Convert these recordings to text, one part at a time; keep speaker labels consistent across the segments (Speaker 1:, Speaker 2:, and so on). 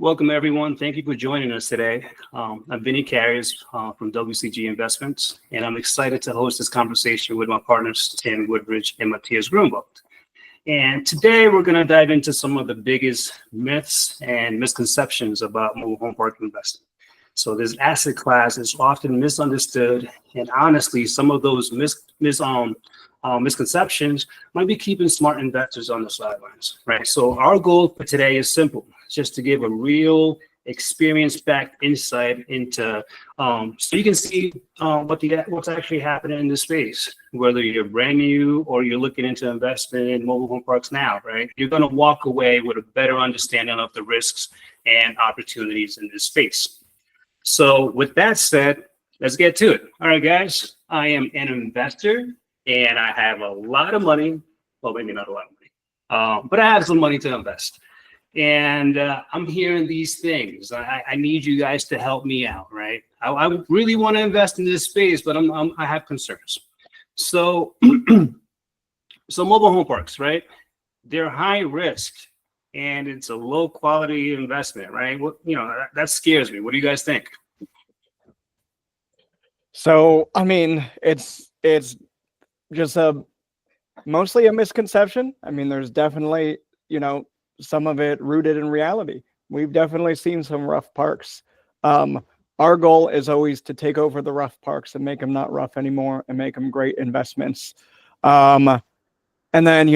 Speaker 1: Welcome, everyone. Thank you for joining us today. I'm Vinny from WCG Investments, and I'm excited to host this conversation with my partners, Tim Woodbridge and Matthias. And today we're going to dive into some of the biggest myths and misconceptions about mobile home park investing. So this asset class is often misunderstood, and honestly, some of those misconceptions might be keeping smart investors on the sidelines, right? So our goal for today is simple, just to give a real experience-backed insight into, so you can see what's actually happening in this space, whether you're brand new or you're looking into investment in mobile home parks now, right? You're going to walk away with a better understanding of the risks and opportunities in this space. So with that said, let's get to it. All right, guys, I am an investor and I have a lot of money. Well, maybe not a lot of money, but I have some money to invest. And I'm hearing these things. I need you guys to help me out, right? I really want to invest in this space, but I have concerns. So, so mobile home parks, right? They're high risk, and it's a low quality investment, right? That scares me. What do you guys think?
Speaker 2: So, I mean, it's just mostly a misconception. I mean, there's definitely, some of it rooted in reality. We've definitely seen some rough parks. Our goal is always to take over the rough parks and make them not rough anymore and make them great investments. And then,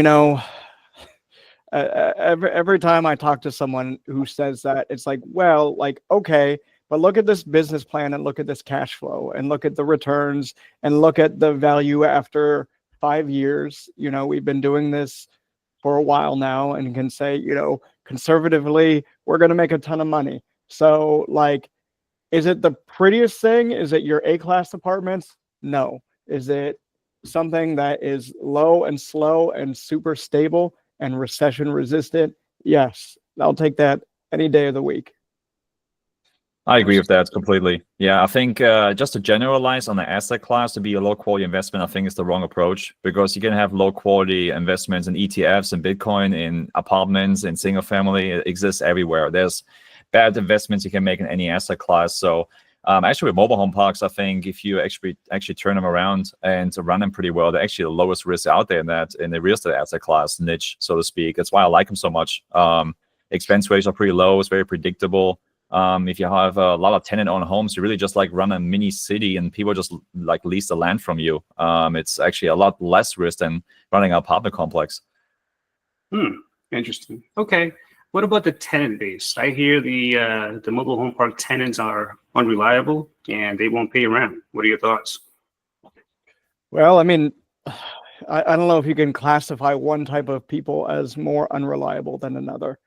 Speaker 2: every time I talk to someone who says that, it's like, well, like, okay, but look at this business plan and look at this cash flow and look at the returns and look at the value after 5 years. We've been doing this for a while now and can say, conservatively, we're going to make a ton of money. So like, is it the prettiest thing? Is it your A-class apartments? No. Is it something that is low and slow and super stable and recession resistant? Yes. I'll take that any day of the week.
Speaker 3: I agree with that completely. Yeah, I think just to generalize on the asset class to be a low quality investment, I think is the wrong approach, because you can have low quality investments in ETFs and Bitcoin, in apartments, in single family. It exists everywhere. There's bad investments you can make in any asset class. So actually with mobile home parks, I think if you actually turn them around and run them pretty well, they're actually the lowest risk out there in the real estate asset class niche, so to speak. That's why I like them so much. Expense ratios are pretty low. It's very predictable. If you have a lot of tenant-owned homes, you really just like run a mini city and people just like lease the land from you. It's actually a lot less risk than running an apartment complex.
Speaker 1: Interesting. Okay. What about the tenant base? I hear the mobile home park tenants are unreliable and they won't pay rent. What are your thoughts?
Speaker 2: Well, I mean, I don't know if you can classify one type of people as more unreliable than another.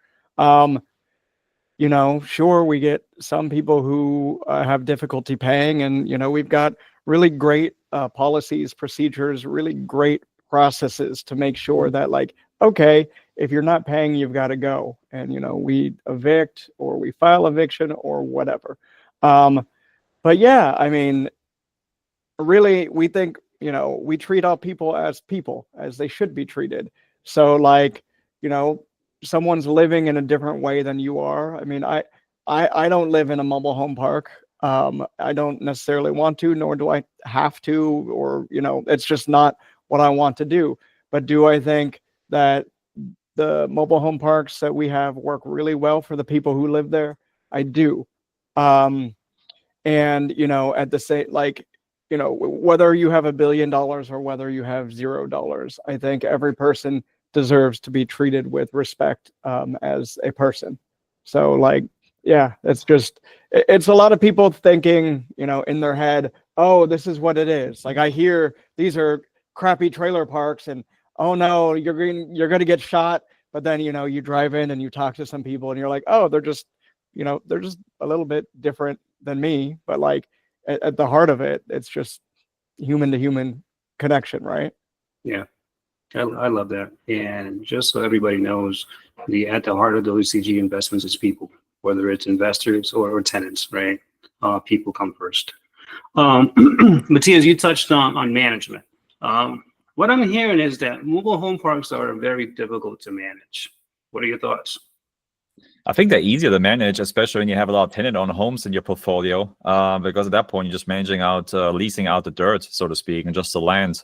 Speaker 2: Sure, we get some people who have difficulty paying, and, we've got really great policies, procedures, really great processes to make sure that, like, okay, if you're not paying, you've got to go. And, we evict or we file eviction or whatever. But yeah, I mean, really, we think, we treat all people, as they should be treated. So like, someone's living in a different way than you are. I mean, I don't live in a mobile home park. I don't necessarily want to, nor do I have to, or, it's just not what I want to do. But do I think that the mobile home parks that we have work really well for the people who live there? I do. And, at the same, like, whether you have $1 billion or whether you have $0, I think every person deserves to be treated with respect as a person. So like, yeah, it's a lot of people thinking, in their head, oh, this is what it is. Like I hear these are crappy trailer parks and, oh no, you're going to get shot. But then, you drive in and you talk to some people and you're like, oh, they're just a little bit different than me. But like at the heart of it, it's just human to human connection, right?
Speaker 1: Yeah. I love that. And just so everybody knows, at the heart of WCG Investments is people, whether it's investors or tenants, right? People come first. Matthias, you touched on management. What I'm hearing is that mobile home parks are very difficult to manage. What are your thoughts?
Speaker 3: I think they're easier to manage, especially when you have a lot of tenant-owned homes in your portfolio, because at that point you're just managing out, leasing out the dirt, so to speak, and just the land.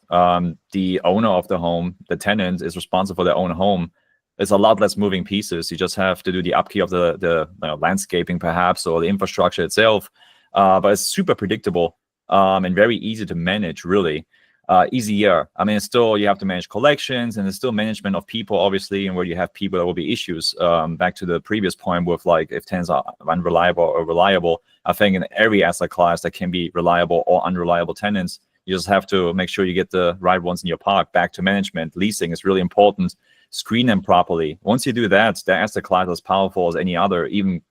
Speaker 3: The owner of the home, the tenant, is responsible for their own home. There's a lot less moving pieces. You just have to do the upkeep of the landscaping, perhaps, or the infrastructure itself. But it's super predictable and very easy to manage, really. Easier. I mean, still you have to manage collections, and there's still management of people, obviously, and where you have people, there will be issues. Back to the previous point with like if tenants are unreliable or reliable. I think in every asset class that can be reliable or unreliable tenants, you just have to make sure you get the right ones in your park. Back to management, leasing is really important. Screen them properly. Once you do that, the asset class is as powerful as any other, even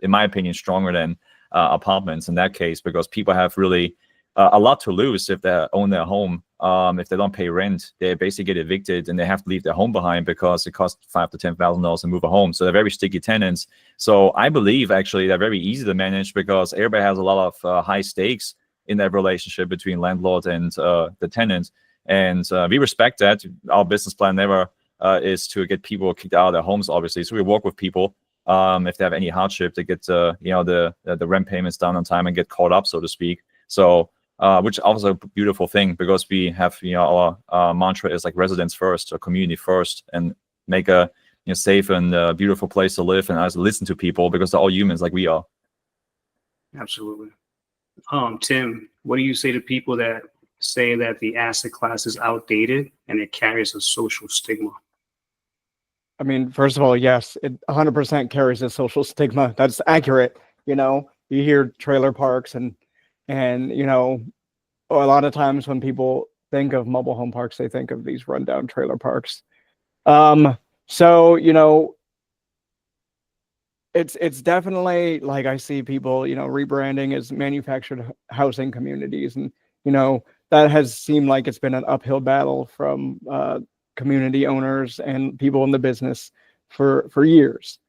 Speaker 3: in my opinion, stronger than apartments in that case, because people have really a lot to lose if they own their home. If they don't pay rent, they basically get evicted and they have to leave their home behind because it costs $5,000 to $10,000 to move a home. So they're very sticky tenants. So I believe actually they're very easy to manage because everybody has a lot of high stakes in that relationship between landlord and the tenant. And we respect that. Our business plan never is to get people kicked out of their homes, obviously. So we work with people if they have any hardship to get the rent payments done on time and get caught up, so to speak. So which also a beautiful thing because we have our mantra is like residents first or community first, and make a safe and beautiful place to live, and also listen to people because they're all humans like we are.
Speaker 1: Absolutely. Tim, what do you say to people that say that the asset class is outdated and it carries a social stigma?
Speaker 2: I mean, first of all, yes, it 100% carries a social stigma. That's accurate. You hear trailer parks and a lot of times when people think of mobile home parks, they think of these rundown trailer parks. So it's definitely like I see people rebranding as manufactured housing communities, and that has seemed like it's been an uphill battle from community owners and people in the business for years.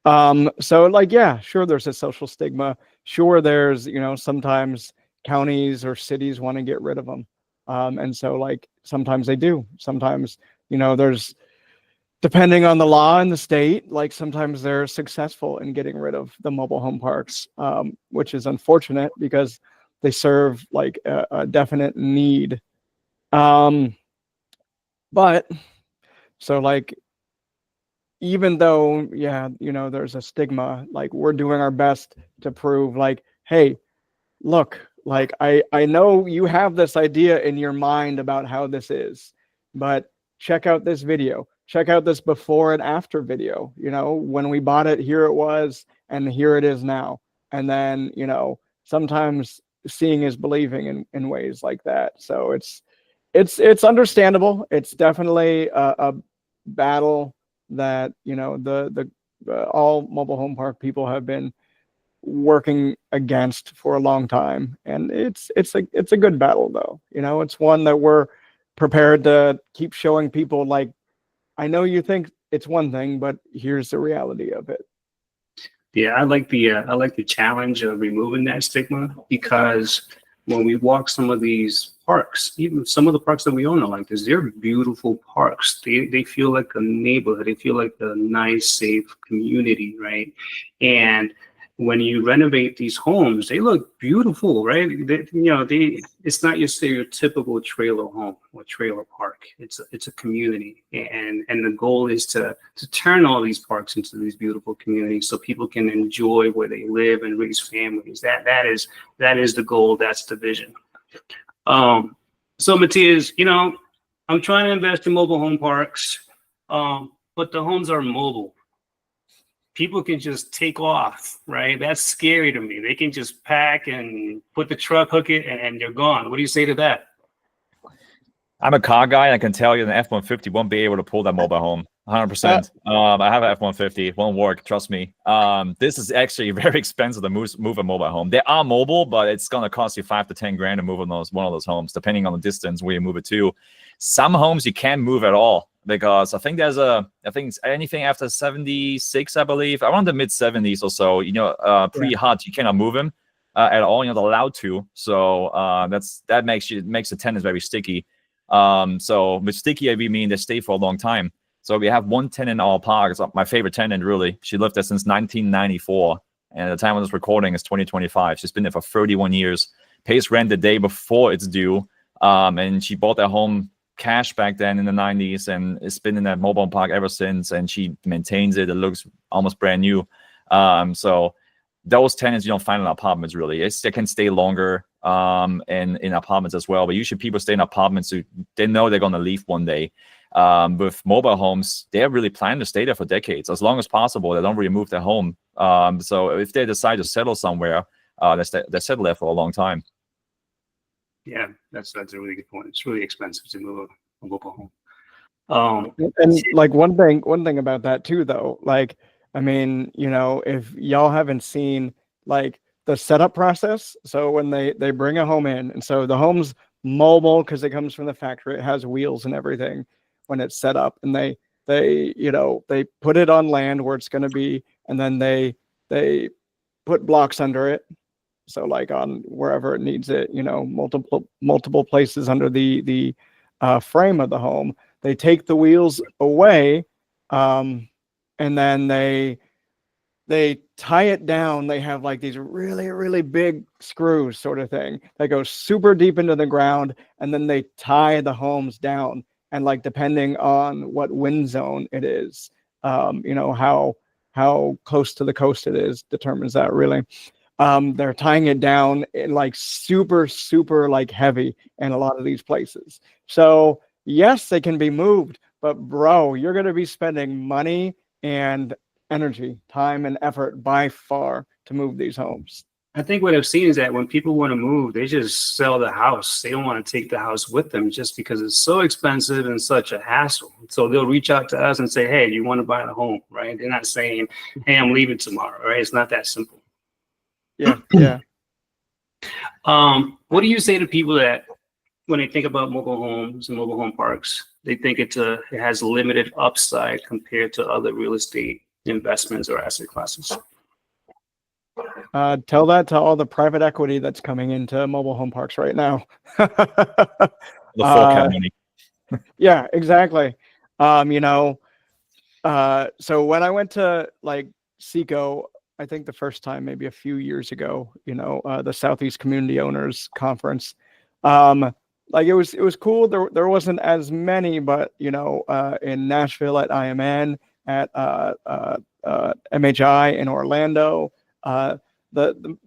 Speaker 2: So like, yeah, sure, there's a social stigma. Sure, there's sometimes counties or cities want to get rid of them, and so like sometimes they do. Sometimes there's, depending on the law in the state, like sometimes they're successful in getting rid of the mobile home parks, which is unfortunate because they serve like a definite need. But so like, even though, yeah, there's a stigma, like we're doing our best to prove like, hey, look, like I know you have this idea in your mind about how this is, but check out this video. Check out this before and after video. When we bought it, here it was, and here it is now. And then, sometimes seeing is believing in ways like that. So it's understandable. It's definitely a battle that the all mobile home park people have been working against for a long time, and it's a good battle though. It's one that we're prepared to keep showing people, like, I know you think it's one thing, but here's the reality of it.
Speaker 1: Yeah, I like the challenge of removing that stigma, because when we walk some of these parks, even some of the parks that we own are like this, they're beautiful parks. They feel like a neighborhood. They feel like a nice, safe community, right? And when you renovate these homes, they look beautiful, right? It's not your stereotypical trailer home or trailer park. It's a community, and the goal is to turn all these parks into these beautiful communities so people can enjoy where they live and raise families. That is the goal. That's the vision. So Matthias, I'm trying to invest in mobile home parks, but the homes are mobile. People can just take off, right? That's scary to me. They can just pack and put the truck, hook it, and they're gone. What do you say to that?
Speaker 3: I'm a car guy. And I can tell you, an F-150 won't be able to pull that mobile home. 100%. I have an F-150. It won't work. Trust me. This is actually very expensive to move a mobile home. They are mobile, but it's going to cost you $5,000 to $10,000 to move one of those homes, depending on the distance where you move it to. Some homes you can't move at all, because I think it's anything after 76, I believe, around the mid 70s or so, pretty hot. You cannot move them at all. You're not allowed to. So that makes the tenants very sticky. So with sticky, we mean they stay for a long time. So we have one tenant in our park. It's my favorite tenant, really. She lived there since 1994. And at the time of this recording is 2025. She's been there for 31 years, pays rent the day before it's due. And she bought that home cash back then in the 90s, and it's been in that mobile home park ever since. And she maintains it. It looks almost brand new. So those tenants you don't find in apartments, really. They can stay longer and in apartments as well. But usually people stay in apartments who they know they're going to leave one day. With mobile homes, they're really planning to stay there for decades, as long as possible. They don't really move their home. So if they decide to settle somewhere, they settle there for a long time.
Speaker 1: Yeah, that's a really good point. It's really expensive to move a mobile home.
Speaker 2: And like one thing about that too, though, like, I mean, you know, if y'all haven't seen like the setup process, so when they bring a home in, and so the home's mobile because it comes from the factory, it has wheels and everything when it's set up, and they put it on land where it's going to be, and then they put blocks under it. So like on wherever it needs it, you know, multiple places under the frame of the home. They take the wheels away, and then they tie it down. They have like these really big screws sort of thing that go super deep into the ground, and then they tie the homes down. And like depending on what wind zone it is, you know, how close to the coast it is determines that really. They're tying it down in like super like heavy in a lot of these places. So yes, they can be moved, but bro, you're going to be spending money and energy, time and effort by far to move these homes.
Speaker 1: I think what I've seen is that when people want to move, they just sell the house. They don't want to take the house with them just because it's so expensive and such a hassle. So they'll reach out to us and say, hey, do you want to buy the home, right? They're not saying, hey, I'm leaving tomorrow, right? It's not that simple.
Speaker 2: Yeah.
Speaker 1: What do you say to people that when they think about mobile homes and mobile home parks, they think it has limited upside compared to other real estate investments or asset classes?
Speaker 2: Tell that to all the private equity that's coming into mobile home parks right now.
Speaker 3: The forecast money.
Speaker 2: Yeah, exactly. You know, so when I went to like Seco, I think the first time maybe a few years ago, you know, the Southeast Community Owners Conference, like it was cool. There wasn't as many, but you know, in Nashville at IMN, at MHI in Orlando,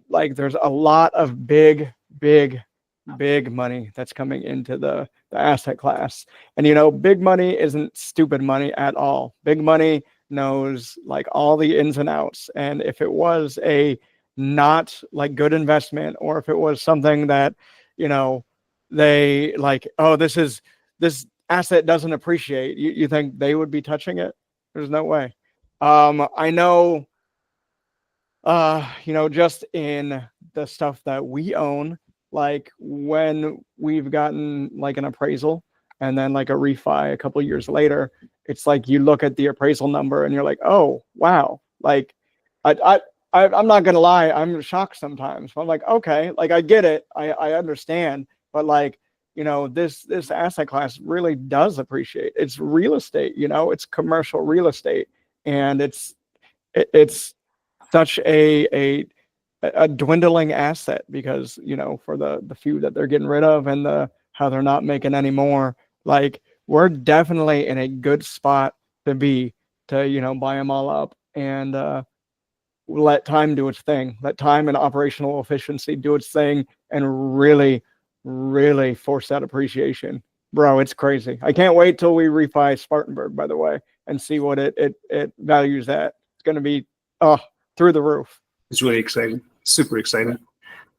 Speaker 2: like there's a lot of big money that's coming into the asset class. And you know, big money isn't stupid money at all. Big money knows like all the ins and outs. And if it was a not like good investment, or if it was something that, you know, they like, oh, this asset doesn't appreciate, you think they would be touching it? There's no way. I know, you know, just in the stuff that we own, like when we've gotten like an appraisal and then like a refi a couple years later, it's like you look at the appraisal number and you're like, oh wow, like I'm not gonna lie, I'm shocked sometimes. I'm like, okay, like I get it, I understand, but like, you know, this asset class really does appreciate. It's real estate, you know, it's commercial real estate, and it's such a dwindling asset because, you know, for the few that they're getting rid of and how they're not making any more, like we're definitely in a good spot to you know, buy them all up and let time do its thing, let time and operational efficiency do its thing, and really force that appreciation. Bro, it's crazy. I can't wait till we refi Spartanburg, by the way, and see what it values at. It's going to be through the roof.
Speaker 1: It's really exciting, super exciting.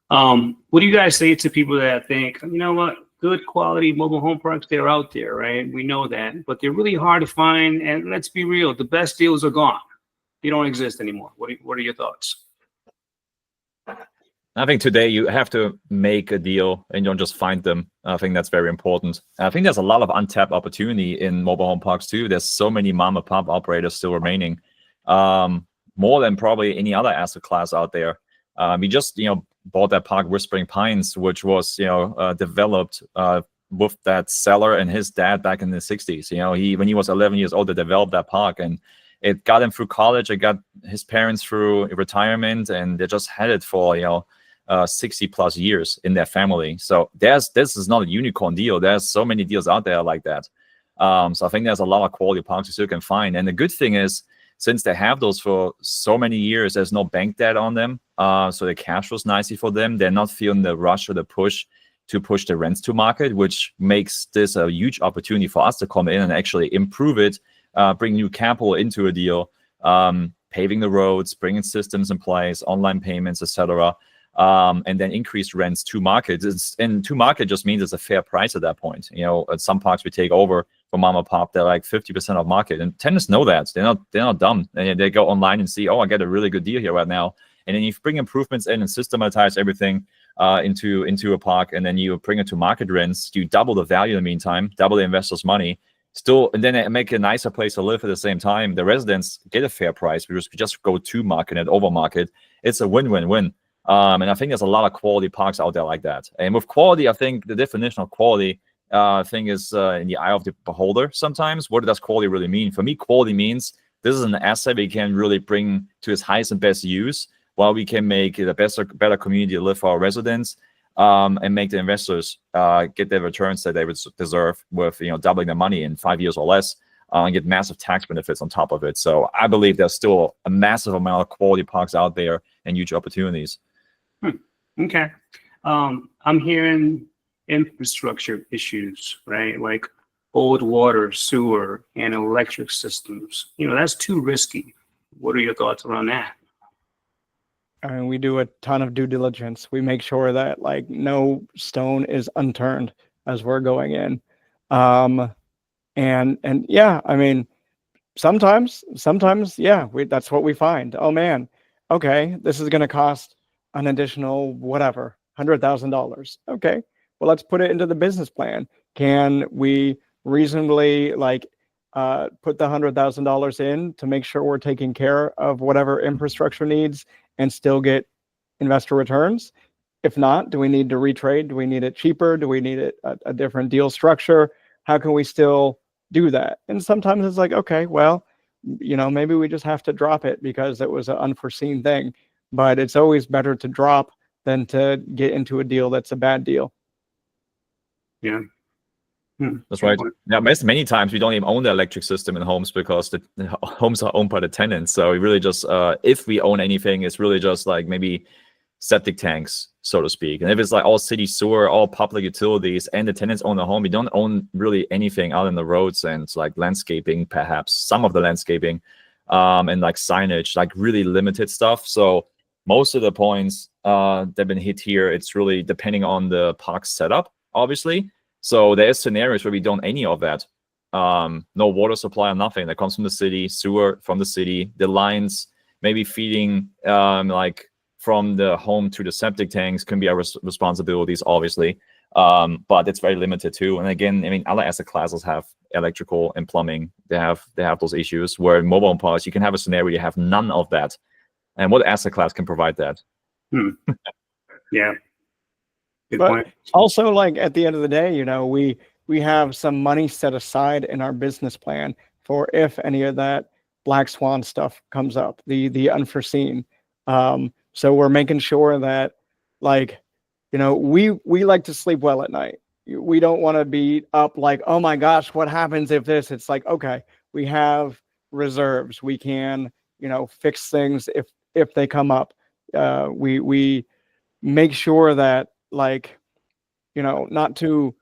Speaker 1: What do you guys say to people that think, you know what, good quality mobile home parks, they're out there, right? We know that, but they're really hard to find. And let's be real, the best deals are gone. They don't exist anymore. What are your thoughts?
Speaker 3: I think today you have to make a deal and you don't just find them. I think that's very important. I think there's a lot of untapped opportunity in mobile home parks too. There's so many mom and pop operators still remaining, more than probably any other asset class out there. We just, you know, bought that park Whispering Pines, which was, you know, developed with that seller and his dad back in the 60s. You know, when he was 11 years old, they developed that park, and it got him through college. It got his parents through retirement, and they just had it for 60 plus years in their family. So this is not a unicorn deal. There's so many deals out there like that. So I think there's a lot of quality parks you still can find. And the good thing is, since they have those for so many years, there's no bank debt on them. So the cash flows nicely for them. They're not feeling the rush or the push to push the rents to market, which makes this a huge opportunity for us to come in and actually improve it, bring new capital into a deal, paving the roads, bringing systems in place, online payments, etc., and then increase rents to market. And to market just means it's a fair price at that point. At some parks we take over from mom and pop, they're like 50% of market, and tenants know that. They're not dumb. They go online and see, oh, I get a really good deal here right now. And then you bring improvements in and systematize everything into a park, and then you bring it to market rents. You double the value in the meantime, double the investors' money. Still, and then make a nicer place to live at the same time. The residents get a fair price because we just go to market and over market. It's a win-win-win. And I think there's a lot of quality parks out there like that. And with quality, I think the definition of quality thing is in the eye of the beholder sometimes. What does quality really mean? For me, quality means this is an asset we can really bring to its highest and best use, while we can make it a better community to live for our residents, and make the investors get the returns that they would deserve with doubling their money in 5 years or less, and get massive tax benefits on top of it. So I believe there's still a massive amount of quality parks out there and huge opportunities.
Speaker 1: Okay. I'm hearing infrastructure issues, right? Like old water, sewer, and electric systems. That's too risky. What are your thoughts around that?
Speaker 2: And we do a ton of due diligence. We make sure that no stone is unturned as we're going in. And yeah, I mean, sometimes, yeah, that's what we find. Oh man, okay, this is going to cost an additional whatever, $100,000. Okay, well, let's put it into the business plan. Can we reasonably put the $100,000 in to make sure we're taking care of whatever infrastructure needs and still get investor returns? If not, do we need to retrade? Do we need it cheaper? Do we need a different deal structure? How can we still do that? And sometimes it's like, okay, well, maybe we just have to drop it because it was an unforeseen thing. But it's always better to drop than to get into a deal that's a bad deal.
Speaker 1: Yeah.
Speaker 3: That's right. Now, many times we don't even own the electric system in homes because the homes are owned by the tenants. So we really just, if we own anything, it's really just like maybe septic tanks, so to speak. And if it's like all city sewer, all public utilities, and the tenants own the home, we don't own really anything out in the roads and like landscaping, perhaps some of the landscaping, and like signage, like really limited stuff. So most of the points that have been hit here, it's really depending on the park setup, obviously. So there's scenarios where we don't any of that. No water supply or nothing that comes from the city, sewer from the city, the lines maybe feeding like from the home to the septic tanks can be our responsibilities, obviously. But it's very limited too. And again, I mean, other asset classes have electrical and plumbing. They have those issues where in mobile home parks, you can have a scenario you have none of that. And what asset class can provide that?
Speaker 1: Yeah. Good
Speaker 2: but
Speaker 1: point.
Speaker 2: Also, like at the end of the day, we have some money set aside in our business plan for if any of that black swan stuff comes up, the unforeseen. So we're making sure that, we like to sleep well at night. We don't want to be up like, oh my gosh, what happens if this? It's like, okay, we have reserves. We can, fix things if they come up. We make sure that not to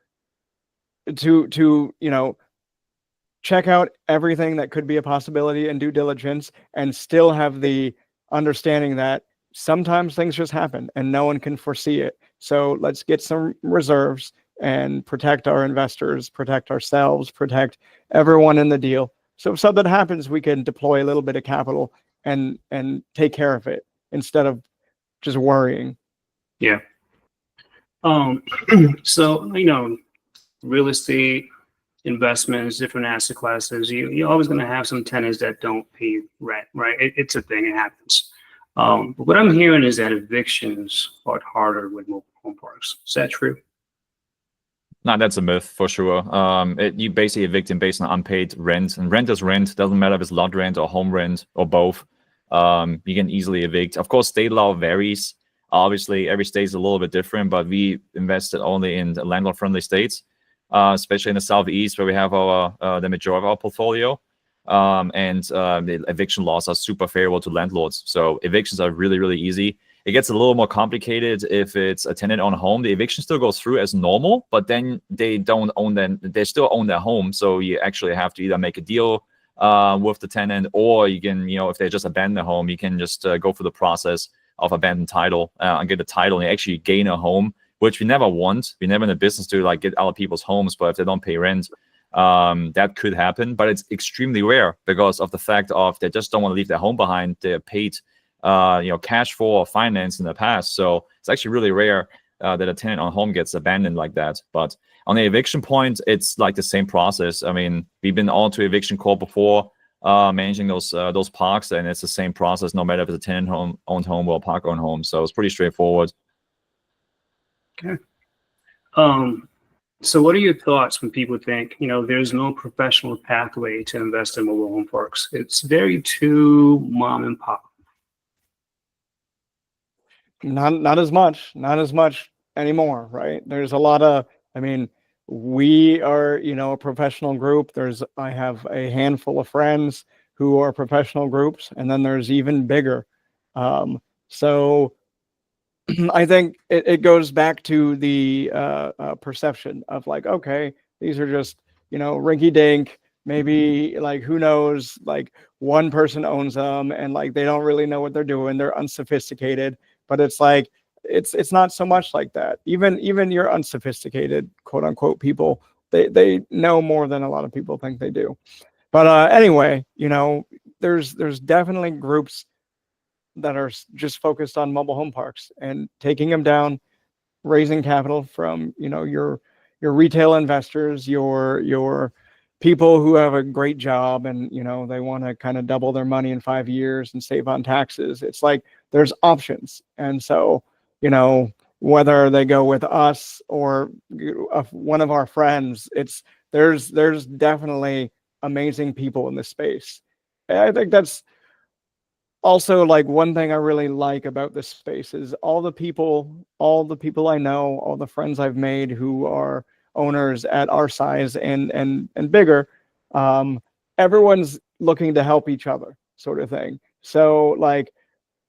Speaker 2: check out everything that could be a possibility in due diligence and still have the understanding that sometimes things just happen and no one can foresee it. So let's get some reserves and protect our investors, protect ourselves, protect everyone in the deal. So if something happens, we can deploy a little bit of capital and take care of it instead of just worrying.
Speaker 1: Yeah. So, real estate, investments, different asset classes, you're always going to have some tenants that don't pay rent, right? It's a thing, it happens. But what I'm hearing is that evictions are harder with mobile home parks. Is that true?
Speaker 3: No, that's a myth for sure. You basically evicting based on unpaid rent, and rent is rent. Doesn't matter if it's lot rent or home rent or both. You can easily evict. Of course, state law varies. Obviously, every state is a little bit different, but we invested only in landlord-friendly states, especially in the southeast where we have the majority of our portfolio. The eviction laws are super favorable to landlords. So evictions are really, really easy. It gets a little more complicated if it's a tenant-owned home. The eviction still goes through as normal, but then they don't own them. They still own their home, so you actually have to either make a deal with the tenant, or you can, if they just abandon the home, you can just go through the process of abandoned title and get a title, and you actually gain a home, which we never want. We're never in the business to like get other people's homes, but if they don't pay rent, that could happen. But it's extremely rare because of the fact of they just don't want to leave their home behind. They're paid cash for or finance in the past. So it's actually really rare that a tenant on home gets abandoned like that. But on the eviction point, it's like the same process. I mean, we've been on to eviction court before, managing those parks, and it's the same process no matter if it's a tenant owned home or a park owned home. So it's pretty straightforward.
Speaker 1: Okay. So what are your thoughts when people think, there's no professional pathway to invest in mobile home parks? It's very too mom and pop.
Speaker 2: Not as much anymore, right? There's a lot of, we are, a professional group. I have a handful of friends who are professional groups, and then there's even bigger. So I think it goes back to the perception of like, okay, these are just, rinky dink, maybe like, who knows, like one person owns them and like, they don't really know what they're doing. They're unsophisticated. But it's like, it's not so much like that. Even your unsophisticated, quote unquote, people, they know more than a lot of people think they do. But anyway, there's definitely groups that are just focused on mobile home parks and taking them down, raising capital from, your retail investors, your people who have a great job and, they want to kind of double their money in 5 years and save on taxes. It's like there's options. And so, whether they go with us or one of our friends, there's definitely amazing people in this space. And I think that's also like one thing I really like about this space is all the people I know, all the friends I've made who are owners at our size and bigger. Everyone's looking to help each other, sort of thing. So like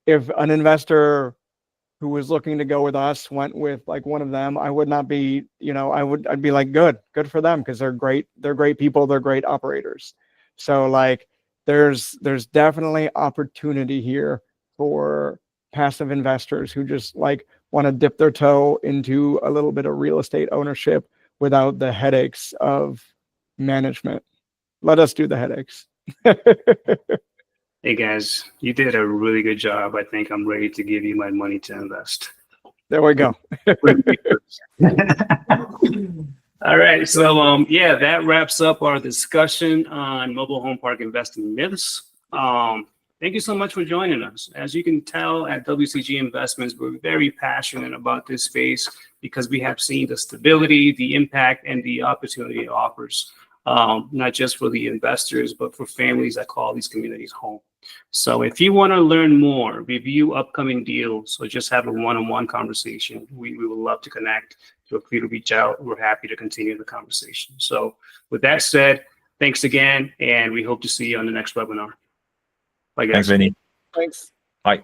Speaker 2: if an investor who was looking to go with us went with like one of them, I would not be, I'd be like, good for them, because they're great people, they're great operators. So like there's definitely opportunity here for passive investors who just like want to dip their toe into a little bit of real estate ownership without the headaches of management. Let us do the headaches.
Speaker 1: Hey guys, you did a really good job. I think I'm ready to give you my money to invest.
Speaker 2: There we go.
Speaker 1: All right. So that wraps up our discussion on mobile home park investing myths. Thank you so much for joining us. As you can tell, at WCG Investments, we're very passionate about this space because we have seen the stability, the impact, and the opportunity it offers, not just for the investors, but for families that call these communities home. So if you want to learn more, review upcoming deals, or just have a one-on-one conversation, we would love to connect. Feel free to reach out. We're happy to continue the conversation. So with that said, thanks again, and we hope to see you on the next webinar. Bye, guys.
Speaker 3: Thanks, Vinny.
Speaker 2: Thanks.
Speaker 3: Bye.